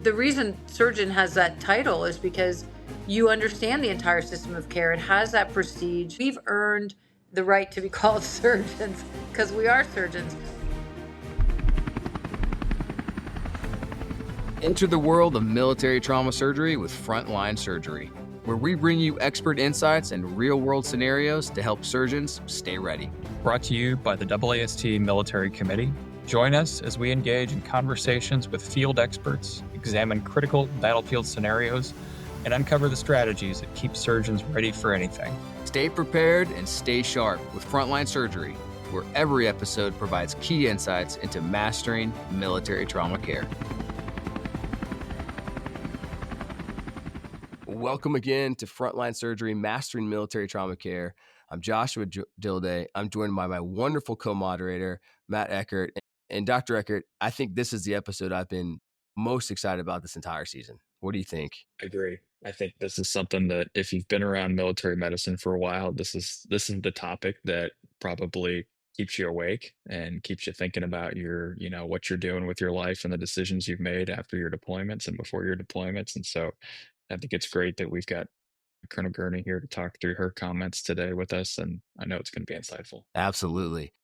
The reason surgeon has that title is because you understand the entire system of care. It has that prestige. We've earned the right to be called surgeons because we are surgeons. Enter the world of military trauma surgery with Frontline Surgery, where we bring you expert insights and real-world scenarios to help surgeons stay ready. Brought to you by the AAST Military Committee. Join us as we engage in conversations with field experts, examine critical battlefield scenarios, and uncover the strategies that keep surgeons ready for anything. Stay prepared and stay sharp with Frontline Surgery, where every episode provides key insights into mastering military trauma care. Welcome again to Frontline Surgery, Mastering Military Trauma Care. I'm Joshua Dilday. I'm joined by my wonderful co-moderator, Matt Eckert. And Dr. Eckert, I think this is the episode I've been most excited about this entire season. What do you think? I agree. I think this is something that if you've been around military medicine for a while, this is the topic that probably keeps you awake and keeps you thinking about what you're doing with your life and the decisions you've made after your deployments and before your deployments. And so I think it's great that we've got Colonel Gurney here to talk through her comments today with us, and I know it's going to be insightful. Absolutely.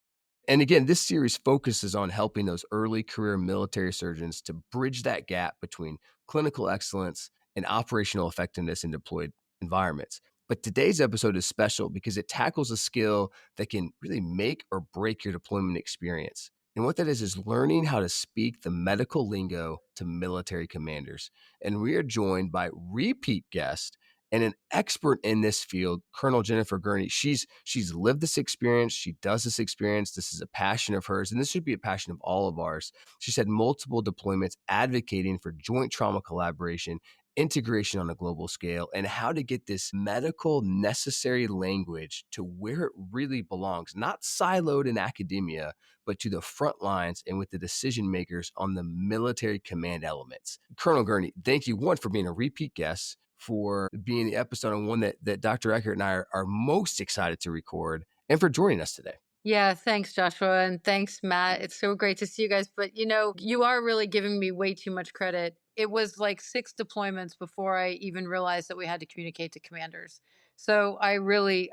And again, this series focuses on helping those early career military surgeons to bridge that gap between clinical excellence and operational effectiveness in deployed environments. But today's episode is special because it tackles a skill that can really make or break your deployment experience. And what that is learning how to speak the medical lingo to military commanders. And we are joined by repeat guest and an expert in this field, Colonel Jennifer Gurney. She's lived this experience. She does this experience. This is a passion of hers, and this should be a passion of all of ours. She's had multiple deployments advocating for joint trauma collaboration, integration on a global scale, and how to get this medical necessary language to where it really belongs, not siloed in academia, but to the front lines and with the decision makers on the military command elements. Colonel Gurney, thank you, one, for being a repeat guest, for being the episode on one that Dr. Eckert and I are most excited to record, and for joining us today. Yeah, thanks, Joshua. And thanks, Matt. It's so great to see you guys. But, you are really giving me way too much credit. It was like 6 deployments before I even realized that we had to communicate to commanders. So I mean,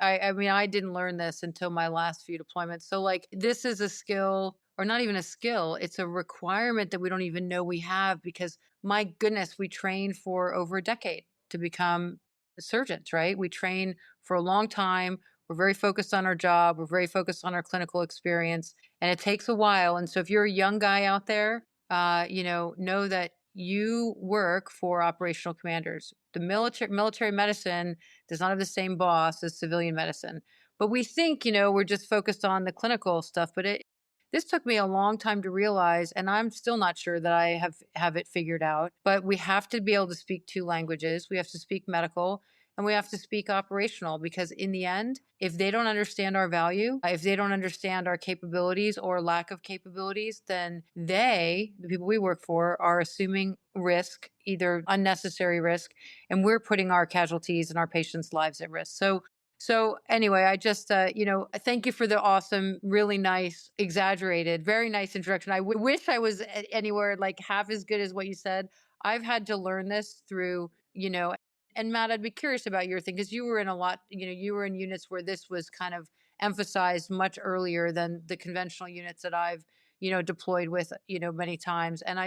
I didn't learn this until my last few deployments. So like, this is a skill, or not even a skill. It's a requirement that we don't even know we have, because my goodness, we trained for over a decade to become surgeons, right? We train for a long time. We're very focused on our job. We're very focused on our clinical experience, and it takes a while. And so if you're a young guy out there, know that you work for operational commanders. The military medicine does not have the same boss as civilian medicine. But we think, we're just focused on the clinical stuff. But this took me a long time to realize, and I'm still not sure that I have it figured out. But we have to be able to speak 2 languages. We have to speak medical, and we have to speak operational, because in the end, if they don't understand our value, if they don't understand our capabilities or lack of capabilities, then the people we work for, are assuming risk, either unnecessary risk, and we're putting our casualties and our patients' lives at risk. So anyway, I just, thank you for the awesome, really nice, exaggerated, very nice introduction. I wish I was anywhere like half as good as what you said. I've had to learn this through, and Matt, I'd be curious about your thing, because you were in you were in units where this was kind of emphasized much earlier than the conventional units that I've, deployed with, many times. And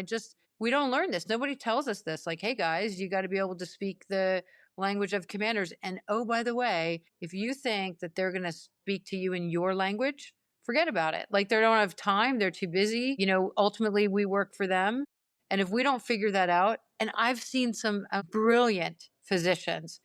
we don't learn this. Nobody tells us this. Like, hey guys, you got to be able to speak the language of commanders. And oh, by the way, if you think that they're going to speak to you in your language, forget about it. Like, they don't have time. They're too busy. Ultimately we work for them. And if we don't figure that out, and I've seen some brilliant physicians,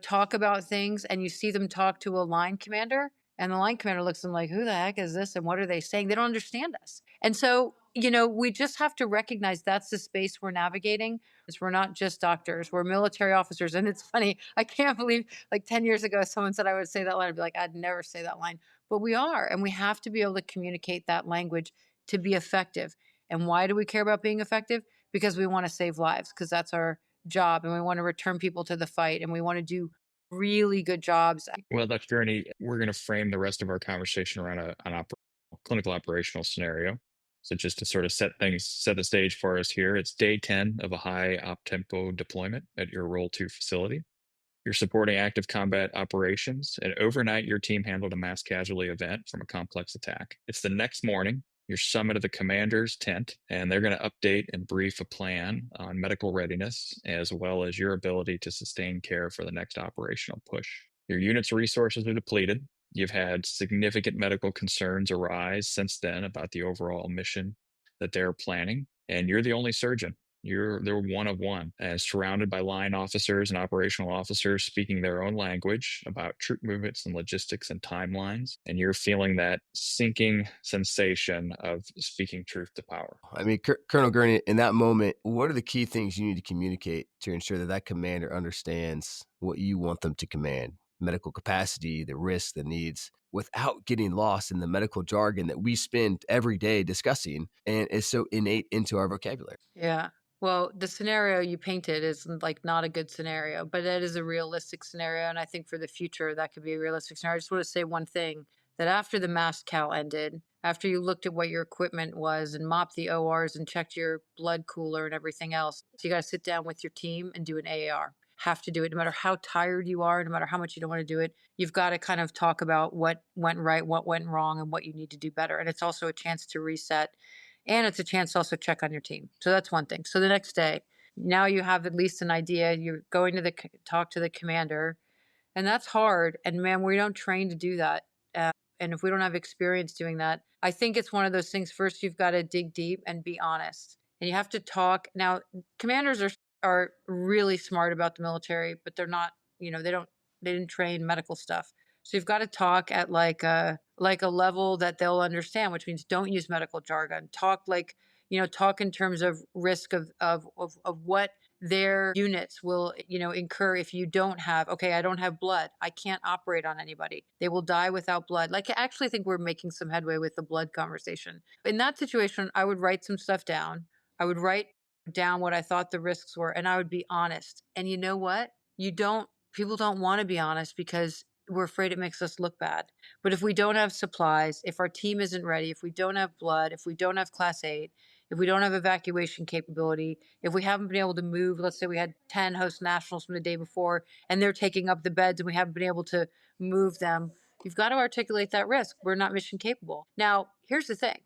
talk about things, and you see them talk to a line commander, and the line commander looks at them like, who the heck is this? And what are they saying? They don't understand us. And so, we just have to recognize that's the space we're navigating. We're not just doctors, we're military officers. And it's funny, I can't believe like 10 years ago, someone said I would say that line. I'd be like, I'd never say that line. But we are, and we have to be able to communicate that language to be effective. And why do we care about being effective? Because we want to save lives, because that's our job, and we want to return people to the fight, and we want to do really good jobs. Well, Dr. Gurney, we're going to frame the rest of our conversation around an clinical operational scenario. So just to sort of set the stage for us here, it's day 10 of a high op tempo deployment at your Role 2 facility. You're supporting active combat operations, and overnight, your team handled a mass casualty event from a complex attack. It's the next morning. You're summoned to the commander's tent, and they're going to update and brief a plan on medical readiness, as well as your ability to sustain care for the next operational push. Your unit's resources are depleted. You've had significant medical concerns arise since then about the overall mission that they're planning, and you're the only surgeon. They're one of one, and surrounded by line officers and operational officers speaking their own language about troop movements and logistics and timelines. And you're feeling that sinking sensation of speaking truth to power. I mean, Colonel Gurney, in that moment, what are the key things you need to communicate to ensure that that commander understands what you want them to command? Medical capacity, the risks, the needs, without getting lost in the medical jargon that we spend every day discussing and is so innate into our vocabulary. Yeah. Well, the scenario you painted is like not a good scenario, but it is a realistic scenario. And I think for the future, that could be a realistic scenario. I just want to say one thing, that after the mass cal ended, after you looked at what your equipment was and mopped the ORs and checked your blood cooler and everything else, so you got to sit down with your team and do an AAR. Have to do it no matter how tired you are, no matter how much you don't want to do it. You've got to kind of talk about what went right, what went wrong, and what you need to do better. And it's also a chance to reset, and it's a chance to also check on your team. So that's one thing. So the next day, now you have at least an idea. You're going to talk to the commander, and that's hard. And man, we don't train to do that. And if we don't have experience doing that, I think it's one of those things. First, you've got to dig deep and be honest, and you have to talk. Now, commanders are really smart about the military, but they're not. They didn't train medical stuff. So you've got to talk at like a level that they'll understand, which means don't use medical jargon. Talk talk in terms of risk of what their units will incur if you don't have. Okay, I don't have blood, I can't operate on anybody, they will die without blood. Like, I actually think we're making some headway with the blood conversation. In that situation, I would write some stuff down. I would write down what I thought the risks were, and I would be honest. And you know what, you don't people don't want to be honest because we're afraid it makes us look bad. But if we don't have supplies, if our team isn't ready, if we don't have blood, if we don't have class 8, if we don't have evacuation capability, if we haven't been able to move, let's say we had 10 host nationals from the day before and they're taking up the beds and we haven't been able to move them, you've got to articulate that risk. We're not mission capable. Now, here's the thing,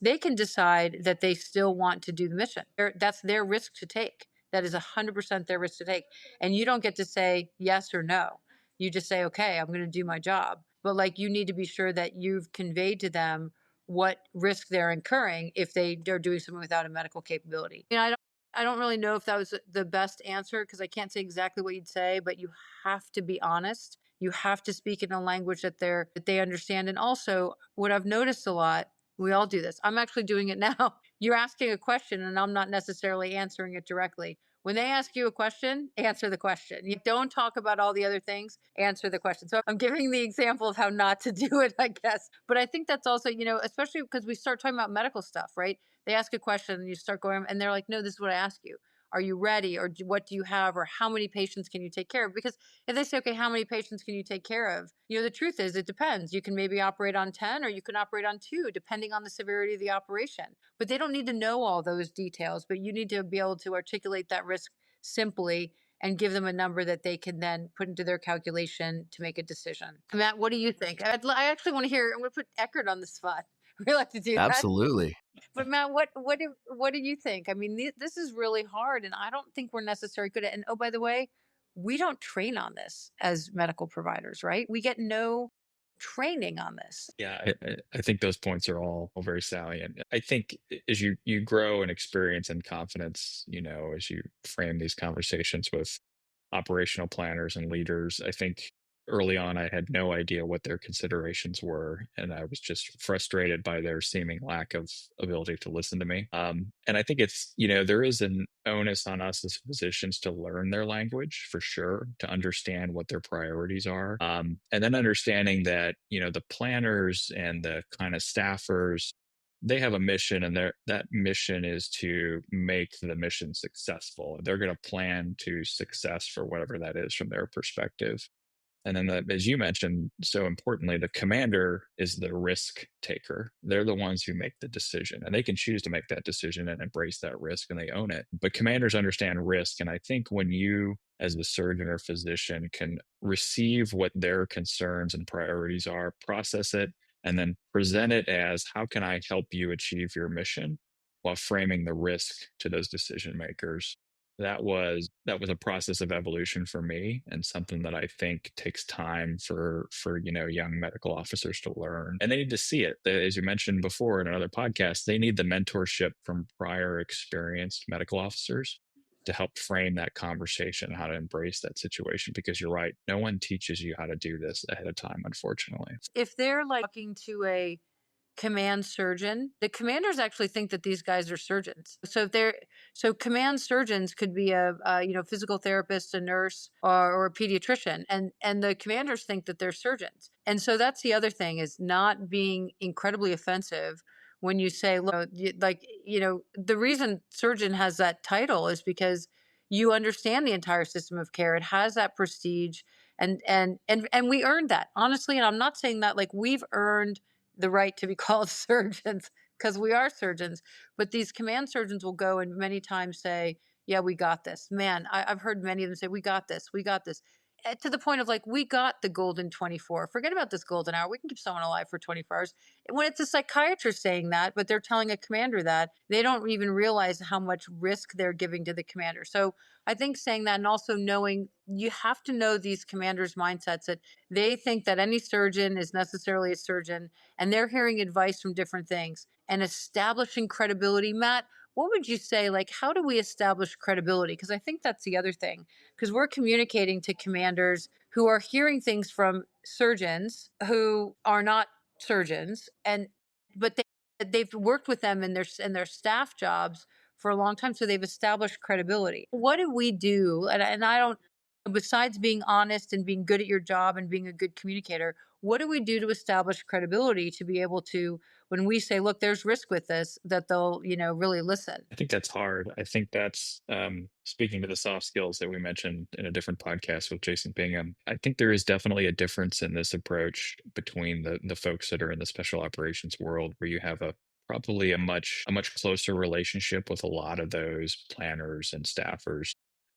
they can decide that they still want to do the mission. That's their risk to take. That is 100% their risk to take. And you don't get to say yes or no. You just say, okay, I'm going to do my job. But like, you need to be sure that you've conveyed to them what risk they're incurring if they're doing something without a medical capability. I don't really know if that was the best answer, because I can't say exactly what you'd say, but you have to be honest. You have to speak in a language that they understand. And also, what I've noticed a lot, we all do this. I'm actually doing it now. You're asking a question and I'm not necessarily answering it directly. When they ask you a question, answer the question. You don't talk about all the other things, answer the question. So I'm giving the example of how not to do it, I guess. But I think that's also, especially because we start talking about medical stuff, right? They ask a question and you start going, and they're like, no, this is what I ask you. Are you ready? Or what do you have? Or how many patients can you take care of? Because if they say, okay, how many patients can you take care of? The truth is, it depends. You can maybe operate on 10 or you can operate on 2, depending on the severity of the operation. But they don't need to know all those details, but you need to be able to articulate that risk simply and give them a number that they can then put into their calculation to make a decision. Matt, what do you think? I actually want to hear, I'm going to put Eckert on the spot. We like to do that. Absolutely. But Matt, what do you think? I mean, this is really hard, and I don't think we're necessarily good at. And oh, by the way, we don't train on this as medical providers, right? We get no training on this. Yeah, I think those points are all very salient. I think as you grow in experience and confidence, as you frame these conversations with operational planners and leaders, I think early on I had no idea what their considerations were, and I was just frustrated by their seeming lack of ability to listen to me. And I think it's there is an onus on us as physicians to learn their language for sure, to understand what their priorities are, and then understanding that the planners and the kind of staffers, they have a mission, and that mission is to make the mission successful. They're going to plan to success for whatever that is from their perspective. And then, as you mentioned, so importantly, the commander is the risk taker. They're the ones who make the decision, and they can choose to make that decision and embrace that risk, and they own it. But commanders understand risk. And I think when you, as the surgeon or physician, can receive what their concerns and priorities are, process it, and then present it as how can I help you achieve your mission while framing the risk to those decision makers, that was a process of evolution for me, and something that I think takes time for young medical officers to learn. And they need to see it. As you mentioned before in another podcast, they need the mentorship from prior experienced medical officers to help frame that conversation, how to embrace that situation. Because you're right, no one teaches you how to do this ahead of time, unfortunately. If they're like talking to a command surgeon, the commanders actually think that these guys are surgeons. So command surgeons could be a physical therapist, a nurse, or a pediatrician, and the commanders think that they're surgeons. And so that's the other thing, is not being incredibly offensive when you say, look, the reason surgeon has that title is because you understand the entire system of care. It has that prestige, and we earned that, honestly. And I'm not saying that like we've earned the right to be called surgeons, because we are surgeons. But these command surgeons will go and many times say, yeah, we got this. Man, I've heard many of them say, we got this, we got this. To the point of like, we got the golden 24. Forget about this golden hour. We can keep someone alive for 24 hours. When it's a psychiatrist saying that, but they're telling a commander that, they don't even realize how much risk they're giving to the commander. So I think saying that, and also knowing, you have to know these commanders' mindsets, that they think that any surgeon is necessarily a surgeon, and they're hearing advice from different things, and establishing credibility. Matt, what would you say? Like, how do we establish credibility? Because I think that's the other thing, because we're communicating to commanders who are hearing things from surgeons who are not surgeons, and but they've worked with them in their staff jobs for a long time, so they've established credibility. What do we do? And I don't, besides being honest and being good at your job and being a good communicator, what do we do to establish credibility to be able to, when we say, look, there's risk with this, that they'll, really listen? I think that's hard. I think that's speaking to the soft skills that we mentioned in a different podcast with Jason Bingham. I think there is definitely a difference in this approach between the folks that are in the special operations world, where you have probably a much closer relationship with a lot of those planners and staffers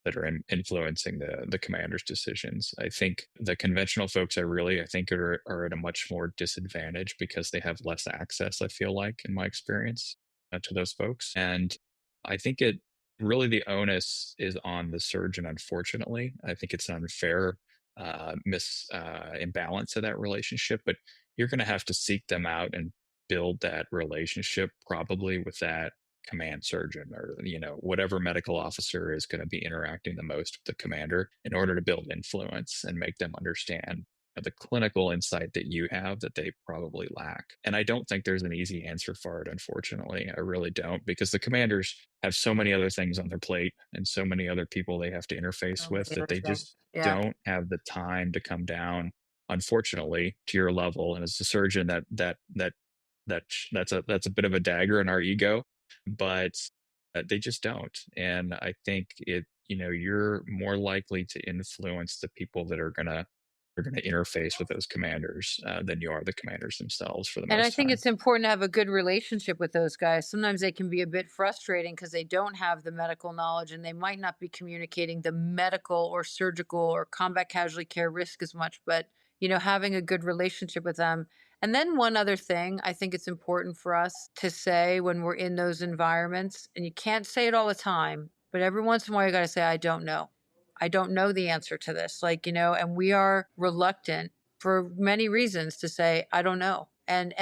that are influencing the commander's decisions. I think the conventional folks, I think are at a much more disadvantage because they have less access, I feel like, in my experience, to those folks. And I think it really, the onus is on the surgeon, unfortunately. I think it's an unfair imbalance of that relationship, but you're going to have to seek them out and build that relationship, probably with that command surgeon, or whatever medical officer is going to be interacting the most with the commander, in order to build influence and make them understand the clinical insight that you have that they probably lack. And I don't think there's an easy answer for it, unfortunately. I really don't, because the commanders have so many other things on their plate and so many other people they have to interface with, that they just Yeah. don't have the time to come down, unfortunately, to your level. And as a surgeon, that's a bit of a dagger in our ego, but they just don't. And I think you're more likely to influence the people that are going to interface with those commanders than you are the commanders themselves, for the And I most think time. it's important to have a good relationship with those guys. Sometimes they can be a bit frustrating because they don't have the medical knowledge, and they might not be communicating the medical or surgical or combat casualty care risk as much, but having a good relationship with them. And then one other thing I think it's important for us to say when we're in those environments, and you can't say it all the time, but every once in a while you got to say, I don't know. I don't know the answer to this. And we are reluctant for many reasons to say, I don't know. And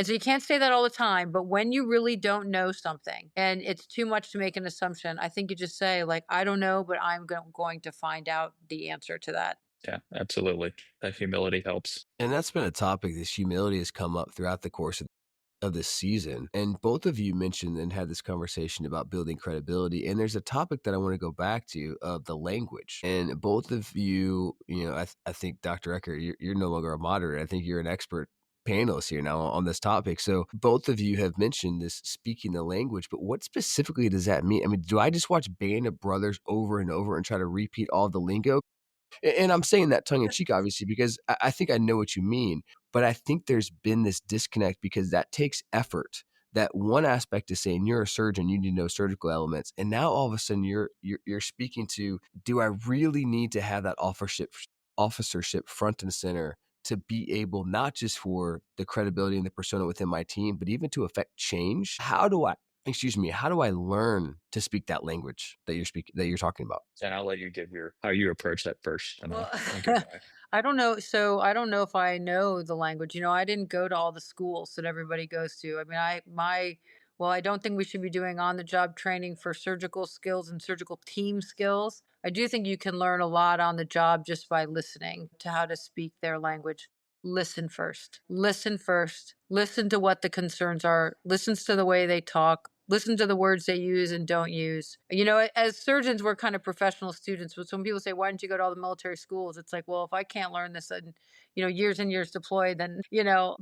so you can't say that all the time, but when you really don't know something and it's too much to make an assumption, I think you just say, like, I don't know, but I'm going to find out the answer to that. Yeah, absolutely. That humility helps. And that's been a topic. This humility has come up throughout the course of this season. And both of you mentioned and had this conversation about building credibility. And there's a topic that I want to go back to, of the language. And both of you, I think Dr. Eckert, you're no longer a moderator. I think you're an expert panelist here now on this topic. So both of you have mentioned this speaking the language, but what specifically does that mean? I mean, do I just watch Band of Brothers over and over and try to repeat all the lingo? And I'm saying that tongue in cheek, obviously, because I think I know what you mean. But I think there's been this disconnect because that takes effort. That one aspect is saying you're a surgeon, you need to know surgical elements, and now all of a sudden you're speaking to, do I really need to have that officership front and center to be able, not just for the credibility and the persona within my team, but even to affect change? How do I learn to speak that language that you're talking about? And I'll let you give your how you approach that first, and Well, I'll give mine. I don't know. So I don't know if I know the language. I didn't go to all the schools that everybody goes to. I mean, well, I don't think we should be doing on the job training for surgical skills and surgical team skills. I do think you can learn a lot on the job just by listening to how to speak their language. Listen first. Listen first. Listen to what the concerns are. Listens to the way they talk. Listen to the words they use and don't use. As surgeons, we're kind of professional students. But when people say, "Why didn't you go to all the military schools?" It's like, well, if I can't learn this in, years and years deployed, then.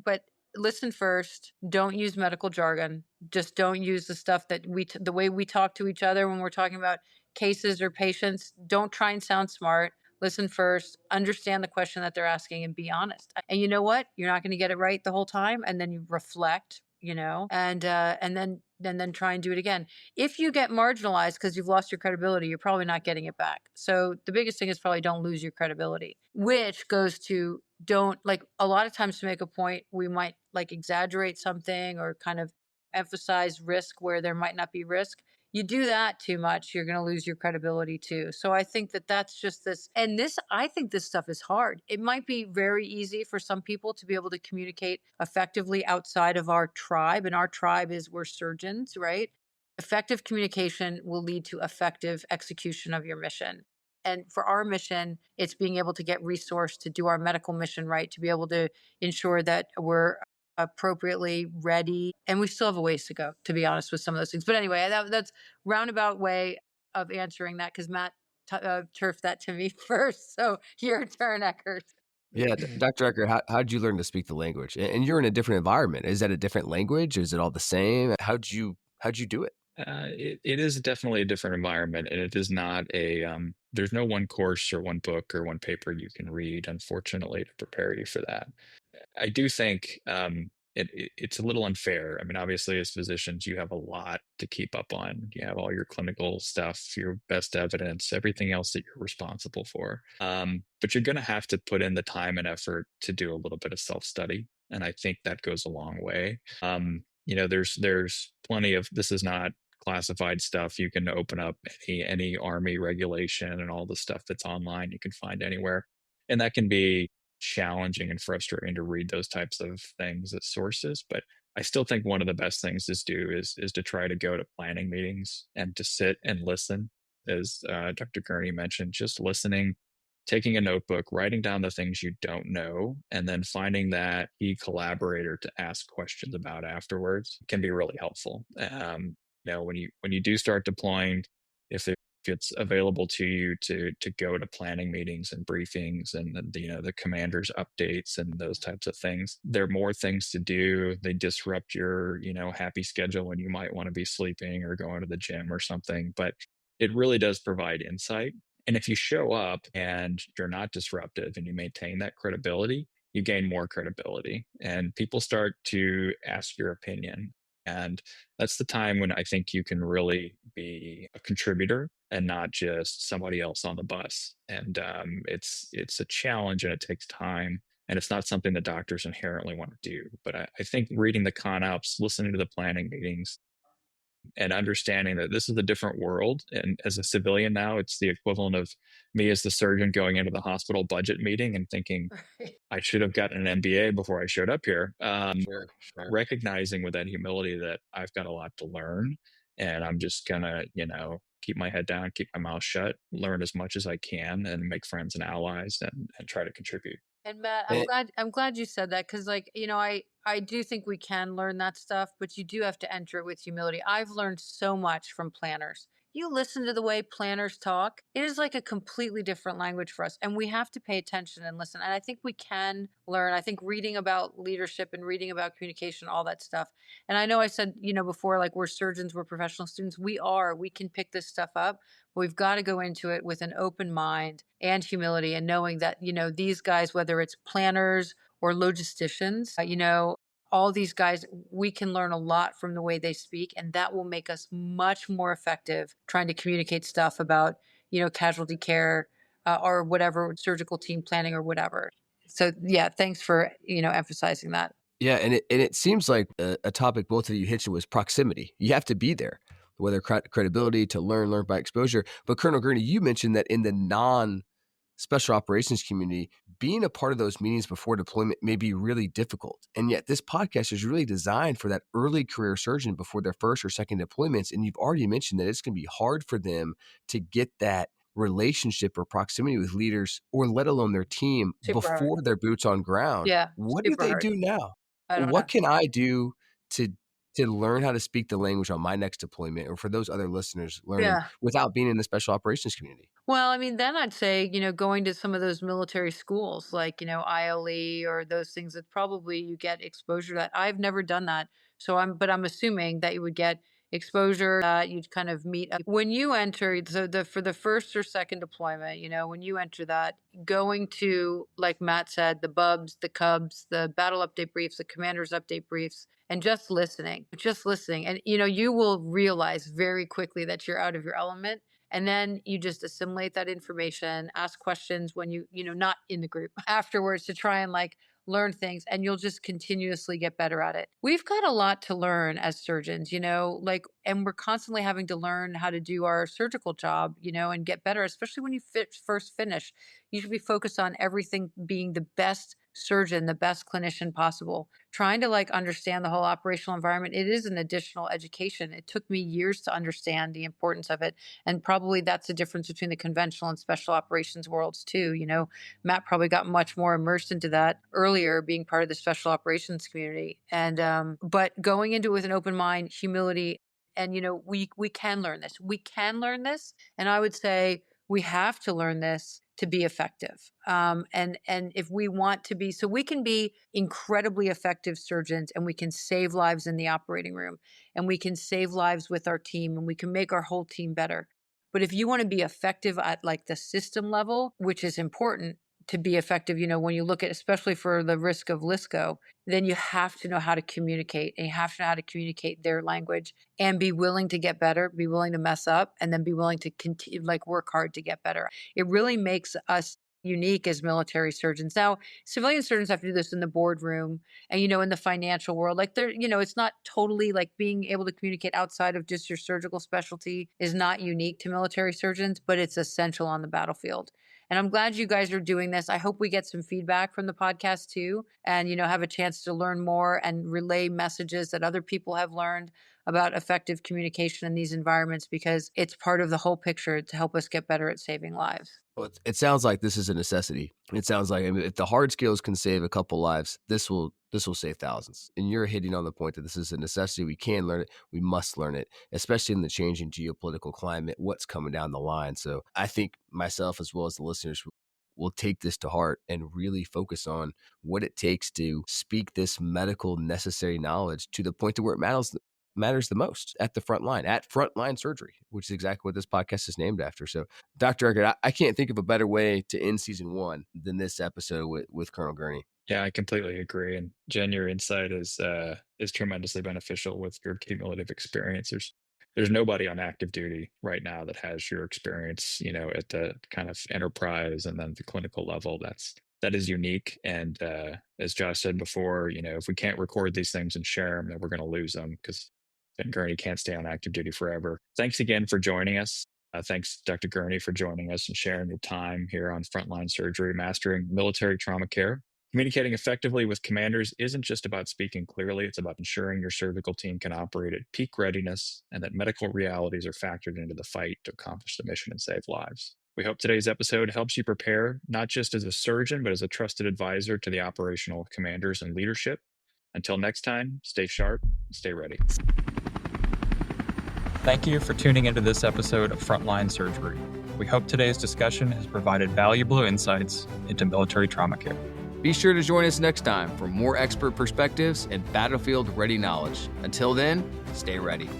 But listen first. Don't use medical jargon. Just don't use the stuff that the way we talk to each other when we're talking about cases or patients. Don't try and sound smart. Listen first, understand the question that they're asking, and be honest. And you know what? You're not going to get it right the whole time, and then you reflect, and then try and do it again. If you get marginalized because you've lost your credibility, you're probably not getting it back. So the biggest thing is probably don't lose your credibility, which goes to, don't, like, a lot of times, to make a point, we might like exaggerate something or kind of emphasize risk where there might not be risk. You do that too much, you're going to lose your credibility too. So I think that that's just this. And I think this stuff is hard. It might be very easy for some people to be able to communicate effectively outside of our tribe. And our tribe is, we're surgeons, right? Effective communication will lead to effective execution of your mission. And for our mission, it's being able to get resourced to do our medical mission right, to be able to ensure that we're appropriately ready. And we still have a ways to go, to be honest, with some of those things. But anyway, that's roundabout way of answering that, because Matt turfed that to me first. So your turn, Eckert. Yeah, Dr. Ecker, how'd you learn to speak the language? And you're in a different environment. Is that a different language? Is it all the same? How'd you do it? It is definitely a different environment, and it is not a there's no one course or one book or one paper you can read, unfortunately, to prepare you for that. I do think it's a little unfair. I mean, obviously, as physicians, you have a lot to keep up on. You have all your clinical stuff, your best evidence, everything else that you're responsible for. But you're going to have to put in the time and effort to do a little bit of self study, and I think that goes a long way. There's plenty of, this is not classified stuff. You can open up any army regulation and all the stuff that's online. You can find anywhere, and that can be challenging and frustrating to read those types of things as sources. But I still think one of the best things to do is to try to go to planning meetings and to sit and listen. As Dr. Gurney mentioned, just listening, taking a notebook, writing down the things you don't know, and then finding that key collaborator to ask questions about afterwards can be really helpful. When you do start deploying, if it's available to you to go to planning meetings and briefings and the commander's updates and those types of things, there are more things to do. They disrupt your happy schedule when you might want to be sleeping or going to the gym or something, but it really does provide insight. And if you show up and you're not disruptive and you maintain that credibility, you gain more credibility and people start to ask your opinion. And that's the time when I think you can really be a contributor and not just somebody else on the bus. And it's a challenge and it takes time. And it's not something that doctors inherently want to do. But I think reading the CONOPS, listening to the planning meetings, and understanding that this is a different world. And as a civilian now, it's the equivalent of me as the surgeon going into the hospital budget meeting and thinking, I should have gotten an MBA before I showed up here. Sure, sure. Recognizing with that humility that I've got a lot to learn, and I'm just gonna, keep my head down, keep my mouth shut, learn as much as I can, and make friends and allies, and try to contribute. And Matt, I'm And, glad I'm glad you said that, because, like, I do think we can learn that stuff, but you do have to enter it with humility. I've learned so much from planners. you listen to the way planners talk, it is like a completely different language for us. And we have to pay attention and listen. And I think we can learn. I think reading about leadership and reading about communication, all that stuff. And I know I said, before, like we're surgeons, we're professional students. We can pick this stuff up. But we've got to go into it with an open mind and humility and knowing that, these guys, whether it's planners or logisticians, all these guys, we can learn a lot from the way they speak, and that will make us much more effective trying to communicate stuff about, casualty care or whatever, surgical team planning or whatever. So, yeah, thanks for, emphasizing that. Yeah, and it seems like a topic both of you hit was proximity. You have to be there, whether credibility to learn by exposure. But Colonel Gurney, you mentioned that in the special operations community, being a part of those meetings before deployment may be really difficult. And yet this podcast is really designed for that early career surgeon before their first or second deployments. And you've already mentioned that it's going to be hard for them to get that relationship or proximity with leaders, or let alone their team, Super hard. before their boots on ground. Yeah, What do super they hard. do now? I don't know. What can I do to learn how to speak the language on my next deployment, or for those other listeners learning, Yeah. without being in the special operations community? Well, I mean, then I'd say, going to some of those military schools like, ILE or those things that probably you get exposure to that. I've never done that. But I'm assuming that you would get exposure, that you'd kind of meet when you enter. So for the first or second deployment, when you enter that, going to, like Matt said, the bubs, the cubs, the battle update briefs, the commander's update briefs, and just listening. And, you will realize very quickly that you're out of your element, and then you just assimilate that information, ask questions when not in the group afterwards, to try and like learn things, and you'll just continuously get better at it. We've got a lot to learn as surgeons, and we're constantly having to learn how to do our surgical job, and get better, especially when you first finish. You should be focused on everything being the best surgeon, the best clinician possible, trying to like understand the whole operational environment. It is an additional education. It took me years to understand the importance of it. And probably that's the difference between the conventional and special operations worlds too. Matt probably got much more immersed into that earlier, being part of the special operations community. And but going into it with an open mind, humility, and we can learn this. We can learn this, and I would say we have to learn this to be effective. And if we want to be, so we can be incredibly effective surgeons, and we can save lives in the operating room, and we can save lives with our team, and we can make our whole team better. But if you want to be effective at like the system level, which is important to be effective, when you look at, especially for the risk of LISCO, then you have to know how to communicate, and you have to know how to communicate their language, and be willing to get better, be willing to mess up, and then be willing to continue, like work hard to get better. It really makes us unique as military surgeons. Now, civilian surgeons have to do this in the boardroom and, in the financial world. Like it's not totally like being able to communicate outside of just your surgical specialty is not unique to military surgeons, but it's essential on the battlefield. And I'm glad you guys are doing this. I hope we get some feedback from the podcast too, and, have a chance to learn more and relay messages that other people have learned about effective communication in these environments, because it's part of the whole picture to help us get better at saving lives. Well, it sounds like this is a necessity. It sounds like, I mean, if the hard skills can save a couple lives, this will save thousands. And you're hitting on the point that this is a necessity. We can learn it. We must learn it, especially in the changing geopolitical climate, what's coming down the line. So I think myself, as well as the listeners, will take this to heart and really focus on what it takes to speak this medical necessary knowledge to the point to where it matters the most, at the front line, at frontline surgery, which is exactly what this podcast is named after. So, Dr. Eckert, I can't think of a better way to end season 1 than this episode with Colonel Gurney. Yeah, I completely agree. And Jen, your insight is tremendously beneficial with your cumulative experience. There's nobody on active duty right now that has your experience, at the kind of enterprise and then the clinical level. That is unique. And as Josh said before, if we can't record these things and share them, then we're going to lose them, because Gurney can't stay on active duty forever. Thanks again for joining us. Thanks, Dr. Gurney, for joining us and sharing your time here on Frontline Surgery, Mastering Military Trauma Care. Communicating effectively with commanders isn't just about speaking clearly, it's about ensuring your surgical team can operate at peak readiness and that medical realities are factored into the fight to accomplish the mission and save lives. We hope today's episode helps you prepare, not just as a surgeon, but as a trusted advisor to the operational commanders and leadership. Until next time, stay sharp, stay ready. Thank you for tuning into this episode of Frontline Surgery. We hope today's discussion has provided valuable insights into military trauma care. Be sure to join us next time for more expert perspectives and battlefield-ready knowledge. Until then, stay ready.